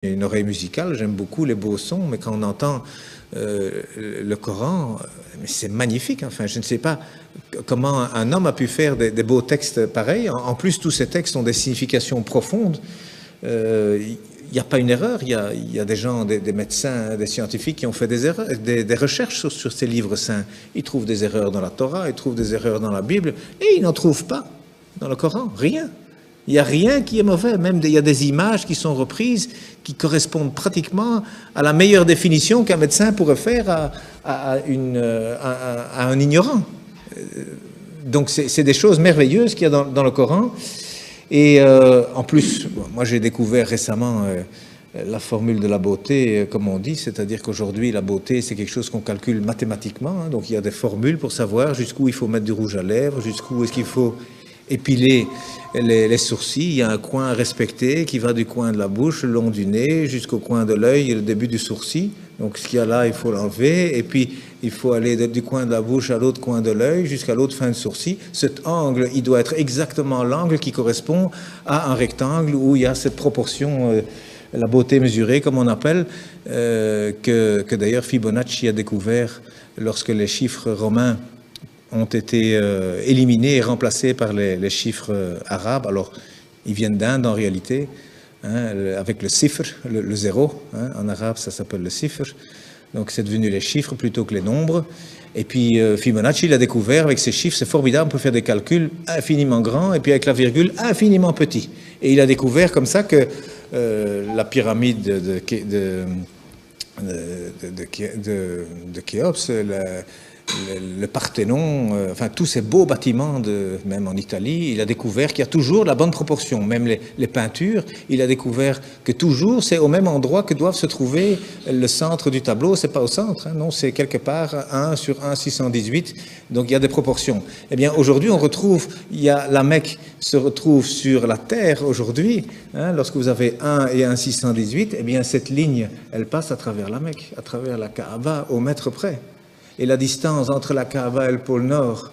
une oreille musicale, j'aime beaucoup les beaux sons, mais quand on entend le Coran, c'est magnifique. Enfin, je ne sais pas comment un homme a pu faire des beaux textes pareils. En plus, tous ces textes ont des significations profondes. Il n'y a pas une erreur. Il y a des gens, des médecins, des scientifiques qui ont fait des erreurs, des recherches sur ces livres saints. Ils trouvent des erreurs dans la Torah, ils trouvent des erreurs dans la Bible, et ils n'en trouvent pas dans le Coran. Rien. Il n'y a rien qui est mauvais, même il y a des images qui sont reprises, qui correspondent pratiquement à la meilleure définition qu'un médecin pourrait faire à un ignorant. Donc c'est des choses merveilleuses qu'il y a dans le Coran. Et en plus, moi j'ai découvert récemment la formule de la beauté, comme on dit, c'est-à-dire qu'aujourd'hui la beauté c'est quelque chose qu'on calcule mathématiquement, hein, donc il y a des formules pour savoir jusqu'où il faut mettre du rouge à lèvres, jusqu'où est-ce qu'il faut épiler les sourcils. Il y a un coin à respecter qui va du coin de la bouche, le long du nez, jusqu'au coin de l'œil et le début du sourcil. Donc ce qu'il y a là, il faut l'enlever. Et puis, il faut aller du coin de la bouche à l'autre coin de l'œil, jusqu'à l'autre fin de sourcil. Cet angle, il doit être exactement l'angle qui correspond à un rectangle où il y a cette proportion, la beauté mesurée, comme on appelle, que d'ailleurs Fibonacci a découvert lorsque les chiffres romains ont été éliminés et remplacés par les chiffres arabes. Alors, ils viennent d'Inde en réalité, hein, avec le sifr, le zéro. Hein, en arabe, ça s'appelle le sifr. Donc, c'est devenu les chiffres plutôt que les nombres. Et puis, Fibonacci l'a découvert avec ces chiffres. C'est formidable, on peut faire des calculs infiniment grands et puis avec la virgule infiniment petit. Et il a découvert comme ça que la pyramide de Khéops, le Parthénon, enfin tous ces beaux bâtiments, même en Italie, il a découvert qu'il y a toujours la bonne proportion. Même les peintures, il a découvert que toujours c'est au même endroit que doivent se trouver le centre du tableau. C'est pas au centre, hein, non, c'est quelque part 1 sur 1,618. Donc il y a des proportions. Eh bien aujourd'hui on retrouve, la Mecque se retrouve sur la terre aujourd'hui. Hein, lorsque vous avez 1 et 1,618, eh bien cette ligne, elle passe à travers la Mecque, à travers la Kaaba au mètre près. Et la distance entre la Kaaba et le pôle Nord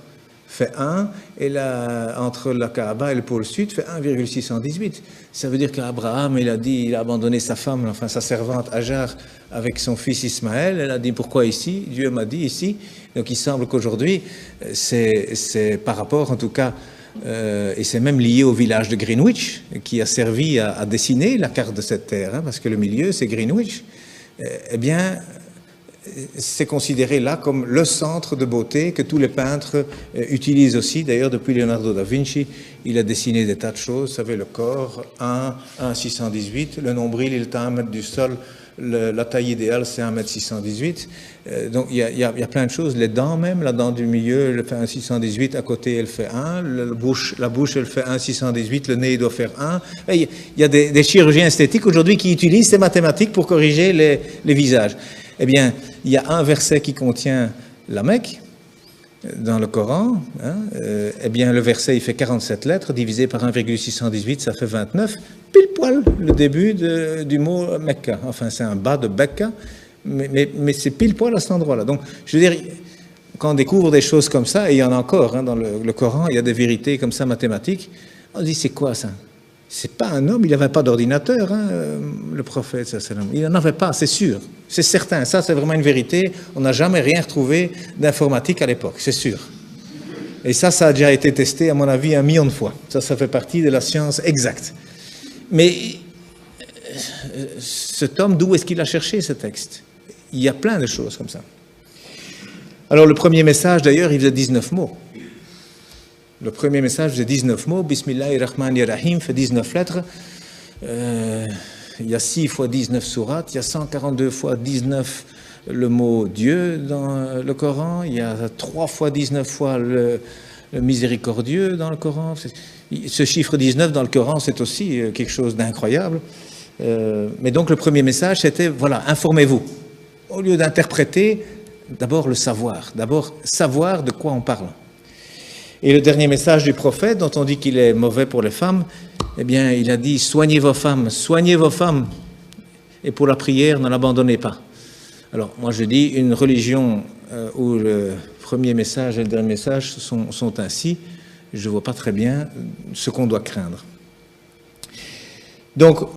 fait 1, et entre la Kaaba et le pôle Sud fait 1,618. Ça veut dire qu'Abraham, il a abandonné sa femme, enfin sa servante Hajar, avec son fils Ismaël. Elle a dit, pourquoi ici? Dieu m'a dit ici. Donc il semble qu'aujourd'hui, c'est par rapport en tout cas, et c'est même lié au village de Greenwich, qui a servi à dessiner la carte de cette terre, hein, parce que le milieu, c'est Greenwich. Eh bien, c'est considéré là comme le centre de beauté que tous les peintres utilisent aussi. D'ailleurs, depuis Leonardo da Vinci, il a dessiné des tas de choses. Vous savez, le corps, 1,618. Le nombril, il est à 1 mètre du sol. La taille idéale, c'est 1,618 m. Donc, il y a plein de choses. Les dents même, la dent du milieu, elle fait 1,618. À côté, elle fait 1. La bouche, elle fait 1,618. Le nez, il doit faire 1. Et il y a des chirurgiens esthétiques aujourd'hui qui utilisent ces mathématiques pour corriger les visages. Eh bien, il y a un verset qui contient la Mecque dans le Coran. Hein, eh bien, le verset, il fait 47 lettres, divisé par 1,618, ça fait 29. Pile poil le début du mot Mecca. Enfin, c'est un bas de Becca, mais c'est pile poil à cet endroit-là. Donc, je veux dire, quand on découvre des choses comme ça, et il y en a encore hein, dans le Coran, il y a des vérités comme ça mathématiques, on se dit, c'est quoi ça? C'est pas un homme, il n'avait pas d'ordinateur, hein, le prophète, il n'en avait pas, c'est sûr, c'est certain, ça c'est vraiment une vérité, on n'a jamais rien retrouvé d'informatique à l'époque, c'est sûr. Et ça a déjà été testé, à mon avis, 1 million de fois. Ça fait partie de la science exacte. Mais cet homme, d'où est-ce qu'il a cherché ce texte? Il y a plein de choses comme ça. Alors le premier message, d'ailleurs, il faisait 19 mots. Le premier message faisait 19 mots, Bismillahirrahmanirrahim, fait 19 lettres. Il y a 6 fois 19 sourates, il y a 142 fois 19 le mot Dieu dans le Coran, il y a 3 fois 19 fois le miséricordieux dans le Coran. Ce chiffre 19 dans le Coran, c'est aussi quelque chose d'incroyable. Mais donc le premier message, c'était, voilà, informez-vous. Au lieu d'interpréter, d'abord le savoir, d'abord savoir de quoi on parle. Et le dernier message du prophète, dont on dit qu'il est mauvais pour les femmes, eh bien, il a dit « Soignez vos femmes, et pour la prière, ne l'abandonnez pas. » Alors, moi je dis, une religion où le premier message et le dernier message sont ainsi, je ne vois pas très bien ce qu'on doit craindre. Donc,